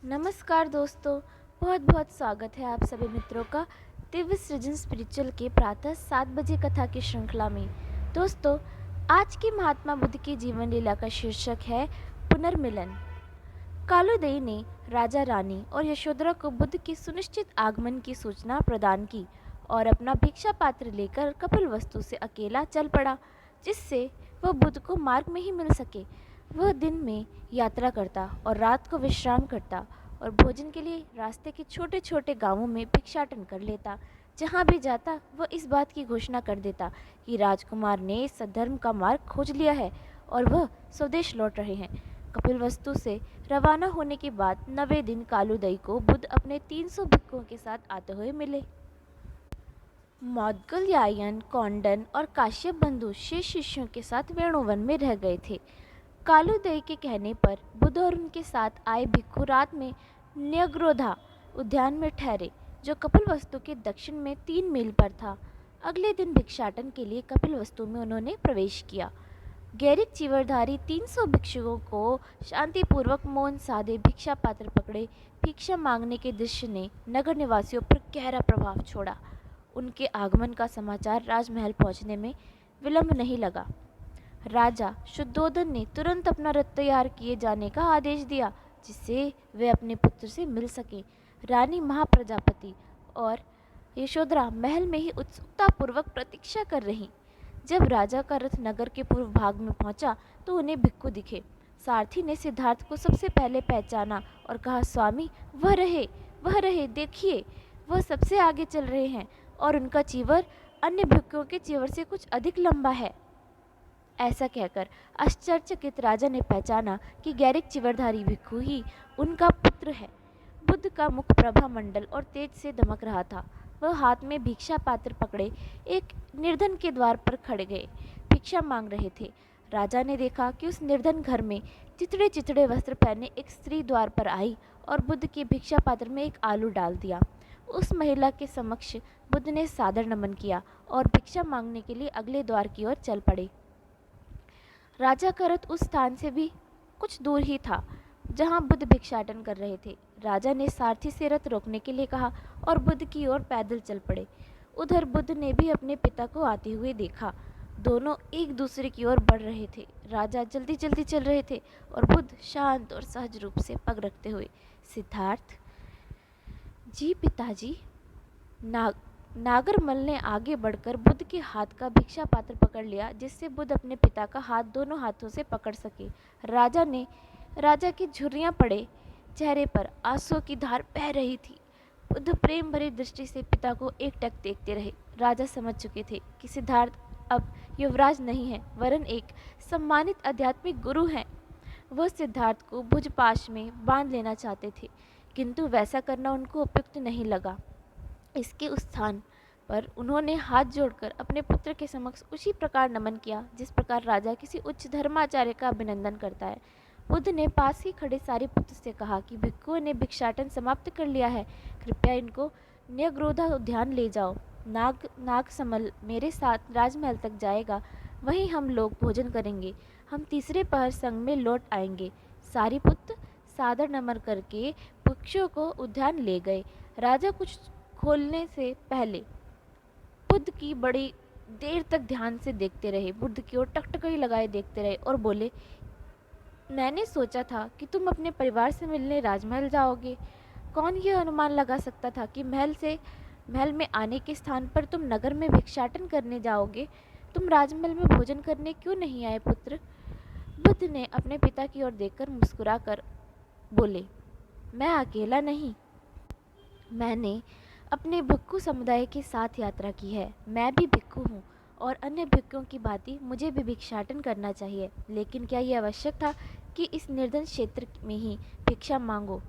नमस्कार दोस्तों, बहुत बहुत स्वागत है आप सभी मित्रों का दिव्य सृजन स्पिरिचुअल के प्रातः 7 बजे कथा की श्रृंखला में। दोस्तों, आज की महात्मा बुद्ध की जीवन लीला का शीर्षक है पुनर्मिलन। कालुदई ने राजा रानी और यशोधरा को बुद्ध के सुनिश्चित आगमन की सूचना प्रदान की और अपना भिक्षा पात्र लेकर कपिलवस्तु से अकेला चल पड़ा, जिससे वह बुद्ध को मार्ग में ही मिल सके। वह दिन में यात्रा करता और रात को विश्राम करता और भोजन के लिए रास्ते के छोटे छोटे गांवों में भिक्षाटन कर लेता। जहाँ भी जाता वह इस बात की घोषणा कर देता कि राजकुमार ने सद्धर्म का मार्ग खोज लिया है और वह स्वदेश लौट रहे हैं। कपिलवस्तु से रवाना होने के बाद 9वें दिन कालुदई को बुद्ध अपने 300 भिक्षुओं के साथ आते हुए मिले। मौदगल्यायन, कौंडन और काश्यप बंधु शेष शिष्यों के साथ वेणुवन में रह गए थे। कालुदई के कहने पर बुद्ध और उनके साथ आए भिक्षु रात में न्यग्रोधा उद्यान में ठहरे, जो कपिलवस्तु के दक्षिण में 3 मील पर था। अगले दिन भिक्षाटन के लिए कपिलवस्तु में उन्होंने प्रवेश किया। गैरिक चीवरधारी 300 भिक्षुओं को शांतिपूर्वक मौन साधे भिक्षा पात्र पकड़े भिक्षा मांगने के दृश्य ने नगर निवासियों पर गहरा प्रभाव छोड़ा। उनके आगमन का समाचार राजमहल पहुंचने में विलंब नहीं लगा। राजा शुद्धोधन ने तुरंत अपना रथ तैयार किए जाने का आदेश दिया, जिससे वे अपने पुत्र से मिल सकें। रानी महाप्रजापति और यशोधरा महल में ही उत्सुकतापूर्वक प्रतीक्षा कर रहीं। जब राजा का रथ नगर के पूर्व भाग में पहुंचा तो उन्हें भिक्षु दिखे। सारथी ने सिद्धार्थ को सबसे पहले पहचाना और कहा, स्वामी, वह रहे, देखिए, वह सबसे आगे चल रहे हैं और उनका चीवर अन्य भिक्षुओं के चीवर से कुछ अधिक लंबा है। ऐसा कहकर आश्चर्यचकित राजा ने पहचाना कि गैरिक चिवरधारी भिक्षु ही उनका पुत्र है। बुद्ध का मुख प्रभा मंडल और तेज से दमक रहा था। वह हाथ में भिक्षा पात्र पकड़े एक निर्धन के द्वार पर खड़े गए भिक्षा मांग रहे थे। राजा ने देखा कि उस निर्धन घर में चिथड़े चिथड़े वस्त्र पहने एक स्त्री द्वार पर आई और बुद्ध के भिक्षा पात्र में एक आलू डाल दिया। उस महिला के समक्ष बुद्ध ने सादर नमन किया और भिक्षा मांगने के लिए अगले द्वार की ओर चल पड़े। राजा का रथ उस स्थान से भी कुछ दूर ही था जहां बुद्ध भिक्षाटन कर रहे थे। राजा ने सारथी से रथ रोकने के लिए कहा और बुद्ध की ओर पैदल चल पड़े। उधर बुद्ध ने भी अपने पिता को आते हुए देखा। दोनों एक दूसरे की ओर बढ़ रहे थे। राजा जल्दी जल्दी चल रहे थे और बुद्ध शांत और सहज रूप से पग रखते हुए, सिद्धार्थ जी पिताजी। नागरमल ने आगे बढ़कर बुद्ध के हाथ का भिक्षा पात्र पकड़ लिया, जिससे बुद्ध अपने पिता का हाथ दोनों हाथों से पकड़ सके। राजा की झुर्रियां पड़े चेहरे पर आंसुओं की धार बह रही थी। बुद्ध प्रेम भरी दृष्टि से पिता को एकटक देखते रहे। राजा समझ चुके थे कि सिद्धार्थ अब युवराज नहीं है, वरन एक सम्मानित आध्यात्मिक गुरु हैं। वह सिद्धार्थ को भुजपाश में बांध लेना चाहते थे, किंतु वैसा करना उनको उपयुक्त नहीं लगा। इसके उस स्थान पर उन्होंने हाथ जोड़कर अपने पुत्र के समक्ष उसी प्रकार नमन किया जिस प्रकार राजा किसी उच्च धर्माचार्य का अभिनंदन करता है। बुद्ध ने पास ही खड़े सारिपुत्र से कहा कि भिक्षुओं ने भिक्षाटन समाप्त कर लिया है, कृपया इनको न्यग्रोधा उद्यान ले जाओ। नागसमल मेरे साथ राजमहल तक जाएगा, वहीं हम लोग भोजन करेंगे। हम तीसरे पहर संग में लौट आएंगे। सारिपुत्र सादर नमन करके भिक्षुओं को उद्यान ले गए। राजा कुछ खोलने से पहले बुद्ध की बड़ी देर तक ध्यान से देखते रहे। बुद्ध की ओर टकटकी लगाए देखते रहे और बोले, मैंने सोचा था कि तुम अपने परिवार से मिलने राजमहल जाओगे। कौन यह अनुमान लगा सकता था कि महल में आने के स्थान पर तुम नगर में भिक्षाटन करने जाओगे। तुम राजमहल में भोजन करने क्यों नहीं आए पुत्र? बुद्ध ने अपने पिता की ओर देखकर मुस्कुराकर बोले, मैं अकेला नहीं, मैंने अपने भिक्षु समुदाय के साथ यात्रा की है। मैं भी भिक्षु हूँ और अन्य भिक्षुओं की भांति मुझे भी भिक्षाटन करना चाहिए, लेकिन क्या यह आवश्यक था कि इस निर्धन क्षेत्र में ही भिक्षा मांगो?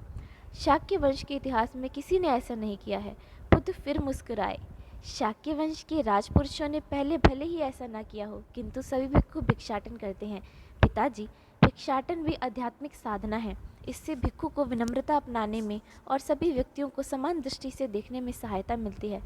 शाक्य वंश के इतिहास में किसी ने ऐसा नहीं किया है। बुद्ध फिर मुस्कुराए। शाक्य वंश के राजपुरुषों ने पहले भले ही ऐसा ना किया हो, किंतु सभी भिक्षु भिक्षाटन करते हैं। पिताजी, भिक्षाटन भी आध्यात्मिक साधना है। इससे भिक्षु को विनम्रता अपनाने में और सभी व्यक्तियों को समान दृष्टि से देखने में सहायता मिलती है।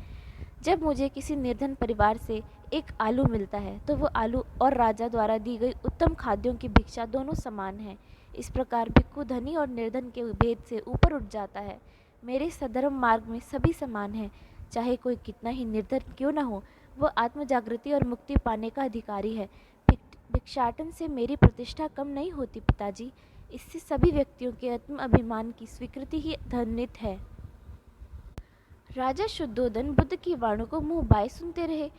जब मुझे किसी निर्धन परिवार से एक आलू मिलता है तो वो आलू और राजा द्वारा दी गई उत्तम खाद्यों की भिक्षा दोनों समान है। इस प्रकार भिक्खु धनी और निर्धन के भेद से ऊपर उठ जाता है। मेरे सधर्म मार्ग में सभी समान हैं, चाहे कोई कितना ही निर्धन क्यों न हो, वह आत्मजागृति और मुक्ति पाने का अधिकारी है। भिक्षाटन से मेरी प्रतिष्ठा कम नहीं होती पिताजी, इससे सभी व्यक्तियों के आत्म अभिमान की स्वीकृति ही ध्वनित है। राजा शुद्धोधन बुद्ध की वाणों को मुंह बाए सुनते रहे,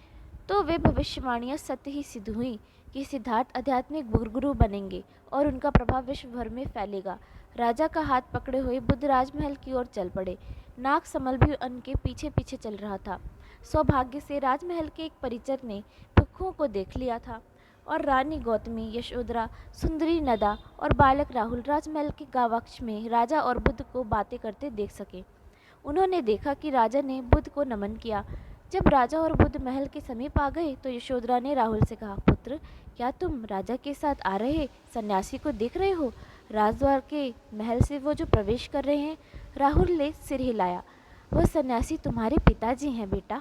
तो वे भविष्यवाणियां सत्य ही सिद्ध हुई कि सिद्धार्थ आध्यात्मिक गुरु बनेंगे और उनका प्रभाव विश्व भर में फैलेगा। राजा का हाथ पकड़े हुए बुद्ध राजमहल की ओर चल पड़े। नाग समल भी उनके पीछे पीछे चल रहा था। सौभाग्य से राजमहल के एक परिचर ने भिक्षुओं को देख लिया था और रानी गौतमी, यशोधरा, सुंदरी नदा और बालक राहुल राजमहल के गवाक्ष में राजा और बुद्ध को बातें करते देख सके। उन्होंने देखा कि राजा ने बुद्ध को नमन किया। जब राजा और बुद्ध महल के समीप आ गए तो यशोधरा ने राहुल से कहा, पुत्र, क्या तुम राजा के साथ आ रहे सन्यासी को देख रहे हो? राजद्वार के महल से वो जो प्रवेश कर रहे हैं। राहुल ने सिर हिलाया। वह सन्यासी तुम्हारे पिताजी हैं बेटा।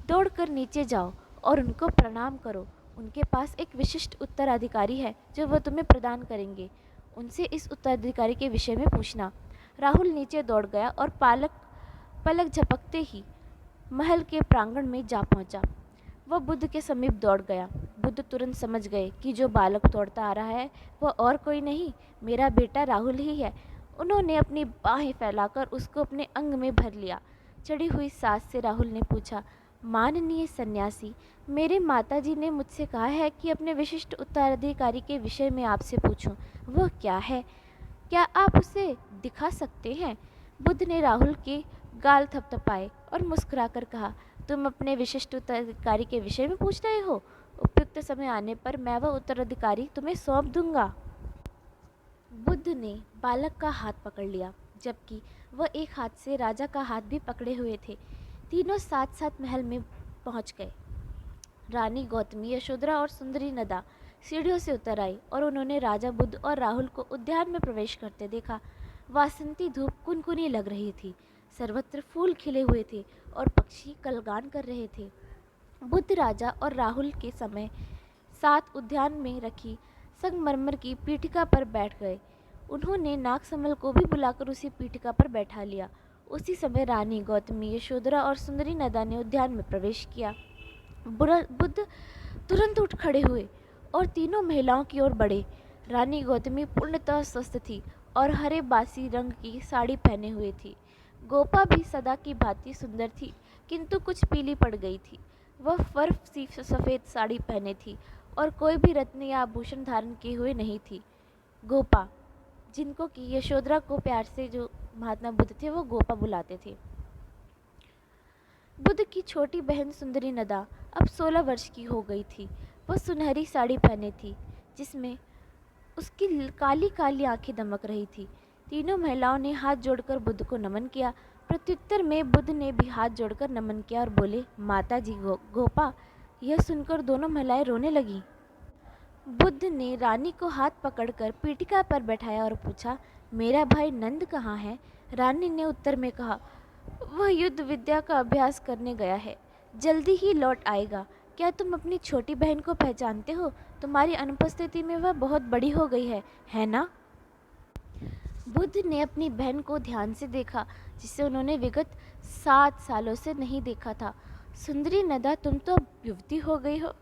दौड़कर नीचे जाओ और उनको प्रणाम करो। उनके पास एक विशिष्ट उत्तराधिकारी है जो वह तुम्हें प्रदान करेंगे। उनसे इस उत्तराधिकारी के विषय में पूछना। राहुल नीचे दौड़ गया और पलक झपकते ही महल के प्रांगण में जा पहुंचा। वह बुद्ध के समीप दौड़ गया। बुद्ध तुरंत समझ गए कि जो बालक दौड़ता आ रहा है वह और कोई नहीं, मेरा बेटा राहुल ही है। उन्होंने अपनी बाहें फैलाकर उसको अपने अंग में भर लिया। चढ़ी हुई सांस से राहुल ने पूछा, माननीय सन्यासी, मेरे माताजी ने मुझसे कहा है कि अपने विशिष्ट उत्तराधिकारी के विषय में आपसे पूछूं। वह क्या है? क्या आप उसे दिखा सकते हैं? बुद्ध ने राहुल के गाल थपथपाए और मुस्कुराकर कहा, तुम अपने विशिष्ट उत्तराधिकारी के विषय में पूछ रहे हो? उपयुक्त समय आने पर मैं वह उत्तराधिकारी तुम्हें सौंप दूंगा। बुद्ध ने बालक का हाथ पकड़ लिया, जबकि वह एक हाथ से राजा का हाथ भी पकड़े हुए थे। तीनों साथ साथ महल में पहुंच गए। रानी गौतमी, यशोधरा और सुंदरी नदा सीढ़ियों से उतर आई और उन्होंने राजा, बुद्ध और राहुल को उद्यान में प्रवेश करते देखा। वासंती धूप कुनकुनी लग रही थी। सर्वत्र फूल खिले हुए थे और पक्षी कलगान कर रहे थे। बुद्ध राजा और राहुल के समय साथ उद्यान में रखी संगमरमर की पीठिका पर बैठ गए। उन्होंने नागसमल को भी बुलाकर उसी पीठिका पर बैठा लिया। उसी समय रानी गौतमी, यशोधरा और सुंदरी नदा ने उद्यान में प्रवेश किया। बुद्ध तुरंत उठ खड़े हुए और तीनों महिलाओं की ओर बढ़े। रानी गौतमी पूर्णतः स्वस्थ थी और हरे बासी रंग की साड़ी पहने हुए थी। गोपा भी सदा की भांति सुंदर थी, किंतु कुछ पीली पड़ गई थी। वह फर्फ सी सफ़ेद साड़ी पहने थी और कोई भी रत्न या आभूषण धारण किए हुए नहीं थी। गोपा, जिनको कि यशोधरा को प्यार से जो महात्मा बुद्ध थे वो गोपा बुलाते थे। बुद्ध की छोटी बहन सुंदरी नदा अब 16 वर्ष की हो गई थी। वह सुनहरी साड़ी पहने थी जिसमें उसकी काली काली आंखें दमक रही थी। तीनों महिलाओं ने हाथ जोड़कर बुद्ध को नमन किया। प्रत्युत्तर में बुद्ध ने भी हाथ जोड़कर नमन किया और बोले, माता जी गोपा। यह सुनकर दोनों महिलाएं रोने लगीं। बुद्ध ने रानी को हाथ पकड़कर पीठिका पर बैठाया और पूछा, मेरा भाई नंद कहाँ है? रानी ने उत्तर में कहा, वह युद्ध विद्या का अभ्यास करने गया है, जल्दी ही लौट आएगा। क्या तुम अपनी छोटी बहन को पहचानते हो? तुम्हारी अनुपस्थिति में वह बहुत बड़ी हो गई है ना? बुद्ध ने अपनी बहन को ध्यान से देखा, जिसे उन्होंने विगत 7 सालों से नहीं देखा था। सुंदरी नदा, तुम तो अब युवती हो गई हो।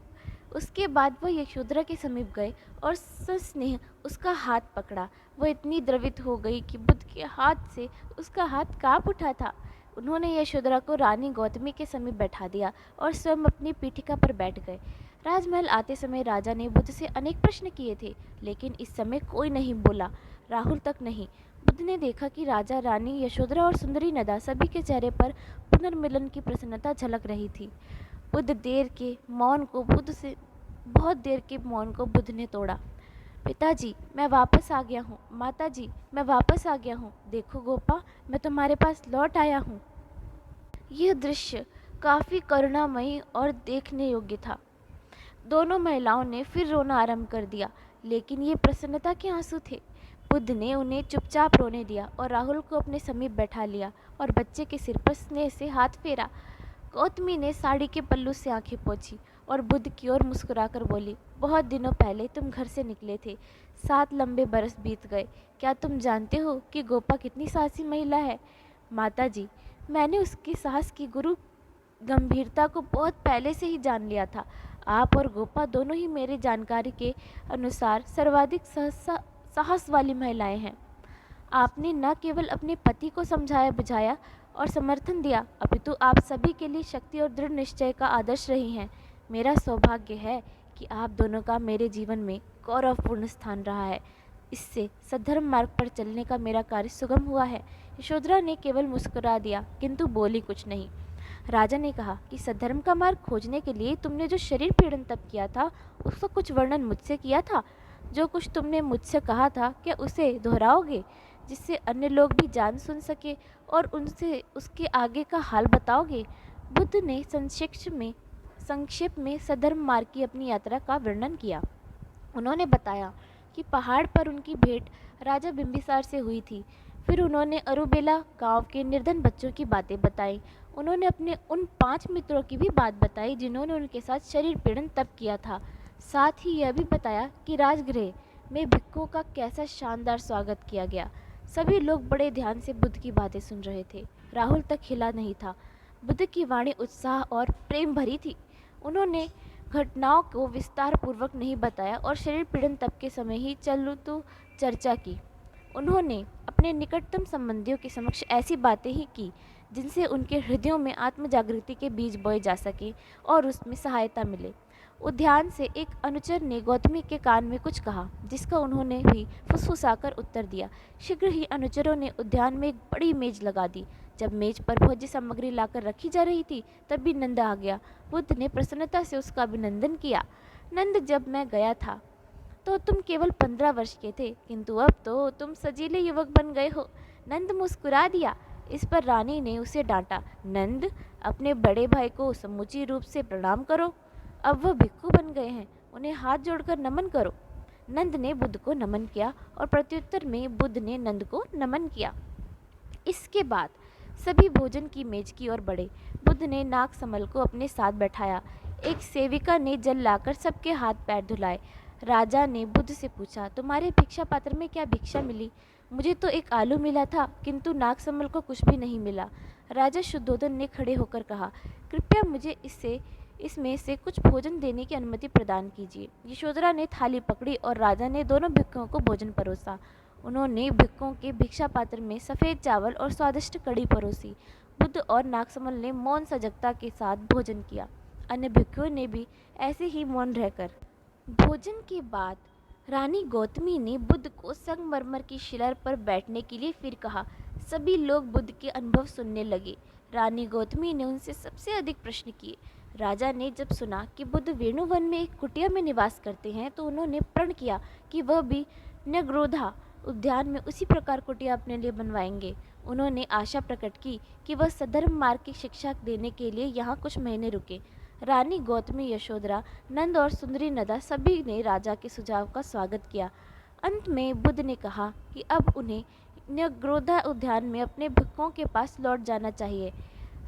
उसके बाद वह यशोधरा के समीप गए और सस्नेह उसका हाथ पकड़ा। वह इतनी द्रवित हो गई कि बुद्ध के हाथ से उसका हाथ कांप उठा था। उन्होंने यशोधरा को रानी गौतमी के समीप बैठा दिया और स्वयं अपनी पीठिका पर बैठ गए। राजमहल आते समय राजा ने बुद्ध से अनेक प्रश्न किए थे, लेकिन इस समय कोई नहीं बोला, राहुल तक नहीं। बुद्ध ने देखा कि राजा, रानी, यशोधरा और सुंदरी नदा सभी के चेहरे पर पुनर्मिलन की प्रसन्नता झलक रही थी। बहुत देर के मौन को बुद्ध ने तोड़ा। पिताजी, मैं वापस आ गया हूँ। माताजी, मैं वापस आ गया हूँ। देखो गोपा, मैं तुम्हारे पास लौट आया हूँ। यह दृश्य काफी करुणामयी और देखने योग्य था। दोनों महिलाओं ने फिर रोना आरंभ कर दिया, लेकिन ये प्रसन्नता के आंसू थे। बुद्ध ने उन्हें चुपचाप रोने दिया और राहुल को अपने समीप बैठा लिया और बच्चे के सिर पर स्नेह से हाथ फेरा। गौतमी ने साड़ी के पल्लू से आंखें पोंछी और बुद्ध की ओर मुस्कुराकर बोली, बहुत दिनों पहले तुम घर से निकले थे। 7 लंबे बरस बीत गए। क्या तुम जानते हो कि गोपा कितनी साहसी महिला है? माताजी, मैंने उसके साहस की गुरु गंभीरता को बहुत पहले से ही जान लिया था। आप और गोपा दोनों ही मेरी जानकारी के अनुसार सर्वाधिक साहस वाली महिलाएं हैं। आपने न केवल अपने पति को समझाया बुझाया और समर्थन दिया, अपितु आप सभी के लिए शक्ति और दृढ़ निश्चय का आदर्श रही हैं। मेरा सौभाग्य है कि आप दोनों का मेरे जीवन में गौरवपूर्ण स्थान रहा है। इससे सद्धर्म मार्ग पर चलने का मेरा कार्य सुगम हुआ है। यशोधरा ने केवल मुस्कुरा दिया, किंतु बोली कुछ नहीं। राजा ने कहा कि सद्धर्म का मार्ग खोजने के लिए तुमने जो शरीर पीड़न तप किया था, उसका कुछ वर्णन मुझसे किया था। जो कुछ तुमने मुझसे कहा था, क्या उसे दोहराओगे, जिससे अन्य लोग भी जान सुन सके और उनसे उसके आगे का हाल बताओगे? बुद्ध ने संक्षेप में सद्धर्म मार्ग की अपनी यात्रा का वर्णन किया। उन्होंने बताया कि पहाड़ पर उनकी भेंट राजा बिंबिसार से हुई थी। फिर उन्होंने अरुबेला गांव के निर्धन बच्चों की बातें बताई। उन्होंने अपने उन 5 मित्रों की भी बात बताई जिन्होंने उनके साथ शरीर पीड़न तप किया था। साथ ही यह भी बताया कि राजगृह में भिक्षुओं का कैसा शानदार स्वागत किया गया। सभी लोग बड़े ध्यान से बुद्ध की बातें सुन रहे थे। राहुल तक हिला नहीं था। बुद्ध की वाणी उत्साह और प्रेम भरी थी। उन्होंने घटनाओं को विस्तार पूर्वक नहीं बताया और शरीर पीड़न तप के समय ही चलू चर्चा की। उन्होंने अपने निकटतम संबंधियों के समक्ष ऐसी बातें ही की जिनसे उनके हृदयों में आत्म जागृति के बीज बोए जा सके और उसमें सहायता मिले। उद्यान से एक अनुचर ने गौतमी के कान में कुछ कहा, जिसका उन्होंने भी फुसफुसाकर उत्तर दिया। शीघ्र ही अनुचरों ने उद्यान में एक बड़ी मेज लगा दी। जब मेज पर भोज्य सामग्री लाकर रखी जा रही थी, तब भी नंद आ गया। बुद्ध ने प्रसन्नता से उसका अभिनंदन किया। नंद, जब मैं गया था तो तुम केवल 15 वर्ष के थे, किंतु अब तो तुम सजीले युवक बन गए हो। नंद मुस्कुरा दिया। इस पर रानी ने उसे डांटा। नंद, अपने बड़े भाई को समुचित रूप से प्रणाम करो। अब वह भिक्षु बन गए हैं, उन्हें हाथ जोड़कर नमन करो। नंद ने बुद्ध को नमन किया और प्रत्युत्तर में बुद्ध ने नंद को नमन किया। इसके बाद सभी भोजन की मेज की ओर बढ़े। बुद्ध ने नागसमल को अपने साथ बैठाया। एक सेविका ने जल लाकर सबके हाथ पैर धुलाए। राजा ने बुद्ध से पूछा, तुम्हारे भिक्षा पात्र में क्या भिक्षा मिली? मुझे तो एक आलू मिला था, किंतु नागसमल को कुछ भी नहीं मिला। राजा शुद्धोधन ने खड़े होकर कहा, कृपया मुझे इसमें से कुछ भोजन देने की अनुमति प्रदान कीजिए। यशोधरा ने थाली पकड़ी और राजा ने दोनों भिक्षुओं को भोजन परोसा। उन्होंने भिक्षुओं के भिक्षा पात्र में सफ़ेद चावल और स्वादिष्ट कढ़ी परोसी। बुद्ध और नागसमल ने मौन सजगता के साथ भोजन किया। अन्य भिक्षुओं ने भी ऐसे ही मौन रहकर। भोजन के बाद रानी गौतमी ने बुद्ध को संगमरमर की शिला पर बैठने के लिए फिर कहा। सभी लोग बुद्ध के अनुभव सुनने लगे। रानी गौतमी ने उनसे सबसे अधिक प्रश्न किए। राजा ने जब सुना कि बुद्ध वेणुवन में एक कुटिया में निवास करते हैं, तो उन्होंने प्रण किया कि वह भी न्यग्रोधा उद्यान में उसी प्रकार कुटिया अपने लिए बनवाएंगे। उन्होंने आशा प्रकट की कि वह सद्धर्म मार्ग की शिक्षा देने के लिए यहाँ कुछ महीने रुके। रानी गौतमी, यशोधरा, नंद और सुंदरी नदा सभी ने राजा के सुझाव का स्वागत किया। अंत में बुद्ध ने कहा कि अब उन्हें न्यग्रोधा उद्यान में अपने भिक्षुओं के पास लौट जाना चाहिए।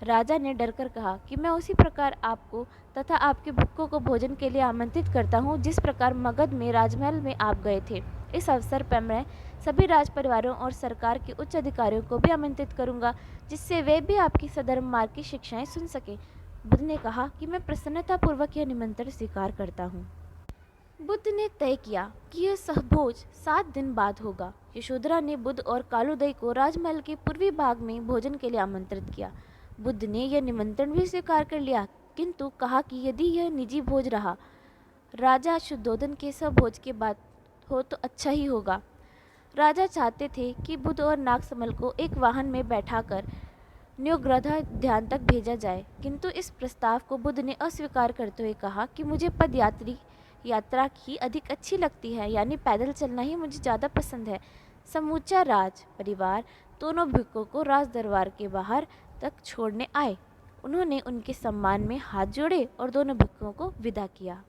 राजा ने डरकर कहा कि मैं उसी प्रकार आपको तथा आपके भिक्षुओं को भोजन के लिए आमंत्रित करता हूँ, जिस प्रकार मगध में राजमहल में आप गए थे। इस अवसर पर मैं सभी राज परिवारों और सरकार के उच्च अधिकारियों को भी आमंत्रित करूंगा, जिससे वे भी आपकी सद्धर्म मार्ग की शिक्षाएं सुन सकें। बुद्ध ने कहा कि मैं प्रसन्नतापूर्वक यह निमंत्रण स्वीकार करता हूँ। बुद्ध ने तय किया कि यह सहभोज 7 दिन बाद होगा। यशोधरा ने बुद्ध और कालूदई को राजमहल के पूर्वी भाग में भोजन के लिए आमंत्रित किया। बुद्ध ने यह निमंत्रण भी स्वीकार कर लिया, किंतु कहा कि यदि यह निजी भोज रहा, राजा शुद्धोधन के सहभोज के बाद हो तो अच्छा ही होगा। राजा चाहते थे कि बुद्ध और नागसमल को एक वाहन में बैठाकर न्योग्रधा ध्यान तक भेजा जाए, किंतु इस प्रस्ताव को बुद्ध ने अस्वीकार करते हुए कहा कि मुझे यात्रा ही अधिक अच्छी लगती है, यानी पैदल चलना ही मुझे ज़्यादा पसंद है। समूचा राज परिवार दोनों भिक्षुओं को राज दरबार के बाहर तक छोड़ने आए। उन्होंने उनके सम्मान में हाथ जोड़े और दोनों भिक्षुओं को विदा किया।